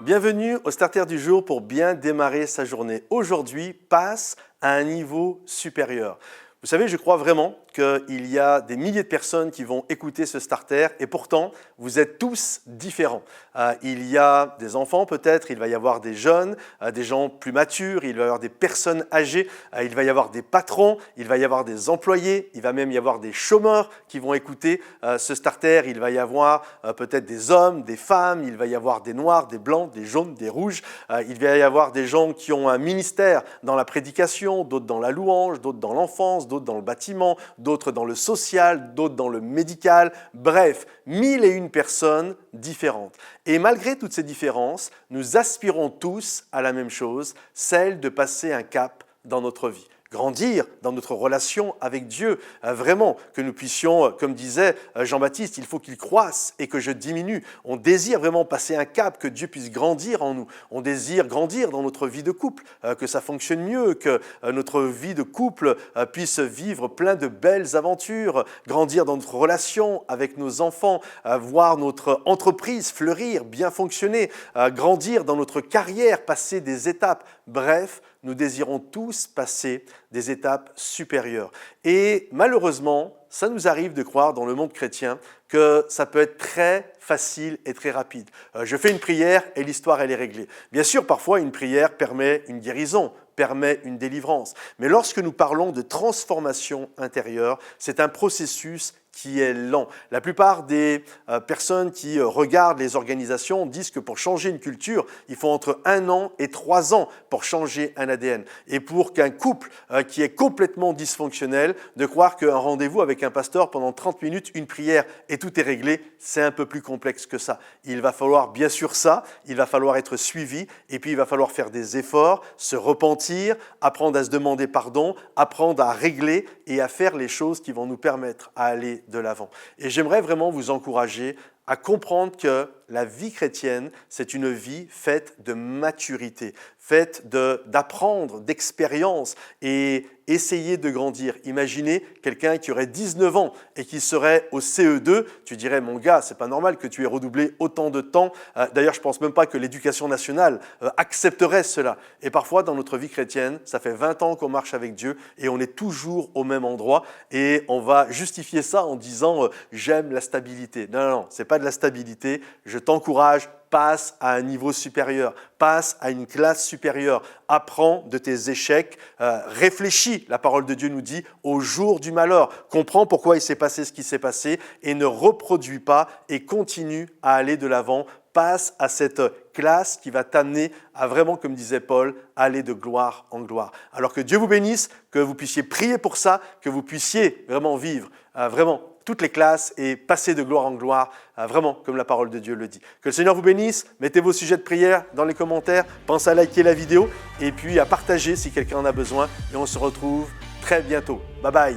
Bienvenue au Starter du jour pour bien démarrer sa journée. Aujourd'hui, passe à un niveau supérieur. Vous savez, je crois vraiment qu'il y a des milliers de personnes qui vont écouter ce starter et pourtant, vous êtes tous différents. Il y a des enfants peut-être, il va y avoir des jeunes, des gens plus matures, il va y avoir des personnes âgées, il va y avoir des patrons, il va y avoir des employés, il va même y avoir des chômeurs qui vont écouter ce starter. Il va y avoir peut-être des hommes, des femmes, il va y avoir des noirs, des blancs, des jaunes, des rouges. Il va y avoir des gens qui ont un ministère dans la prédication, d'autres dans la louange, d'autres dans l'enfance, d'autres dans le bâtiment, d'autres dans le social, d'autres dans le médical. Bref, 1001 personnes différentes. Et malgré toutes ces différences, nous aspirons tous à la même chose, celle de passer un cap dans notre vie. Grandir dans notre relation avec Dieu, vraiment que nous puissions, comme disait Jean-Baptiste, il faut qu'il croisse et que je diminue. On désire vraiment passer un cap, que Dieu puisse grandir en nous. On désire grandir dans notre vie de couple, que ça fonctionne mieux, que notre vie de couple puisse vivre plein de belles aventures, grandir dans notre relation avec nos enfants, voir notre entreprise fleurir, bien fonctionner, grandir dans notre carrière, passer des étapes. Bref, nous désirons tous passer des étapes supérieures. Et malheureusement, ça nous arrive de croire dans le monde chrétien que ça peut être très facile et très rapide. Je fais une prière et l'histoire elle est réglée. Bien sûr, parfois une prière permet une guérison, permet une délivrance. Mais lorsque nous parlons de transformation intérieure, c'est un processus qui est lent. La plupart des personnes qui regardent les organisations disent que pour changer une culture, il faut entre 1 an et 3 ans pour changer un ADN. Et pour qu'un couple qui est complètement dysfonctionnel, de croire qu'un rendez-vous avec un pasteur pendant 30 minutes, une prière et tout est réglé, c'est un peu plus complexe que ça. Il va falloir bien sûr ça, il va falloir être suivi et puis il va falloir faire des efforts, se repentir, apprendre à se demander pardon, apprendre à régler et à faire les choses qui vont nous permettre à aller de l'avant. Et j'aimerais vraiment vous encourager à comprendre que la vie chrétienne, c'est une vie faite de maturité, faite d'apprendre, d'expérience et essayer de grandir. Imaginez quelqu'un qui aurait 19 ans et qui serait au CE2, tu dirais, mon gars, c'est pas normal que tu aies redoublé autant de temps. D'ailleurs, je pense même pas que l'éducation nationale accepterait cela. Et parfois, dans notre vie chrétienne, ça fait 20 ans qu'on marche avec Dieu et on est toujours au même endroit et on va justifier ça en disant j'aime la stabilité. Non, non, non, c'est pas de la stabilité. Je t'encourage, passe à un niveau supérieur, passe à une classe supérieure, apprends de tes échecs, réfléchis, la parole de Dieu nous dit, au jour du malheur, comprends pourquoi il s'est passé ce qui s'est passé et ne reproduis pas et continue à aller de l'avant, passe à cette classe qui va t'amener à vraiment, comme disait Paul, aller de gloire en gloire. Alors que Dieu vous bénisse, que vous puissiez prier pour ça, que vous puissiez vraiment vivre, vraiment, toutes les classes et passer de gloire en gloire, vraiment comme la parole de Dieu le dit. Que le Seigneur vous bénisse, mettez vos sujets de prière dans les commentaires, pensez à liker la vidéo et puis à partager si quelqu'un en a besoin et on se retrouve très bientôt. Bye bye.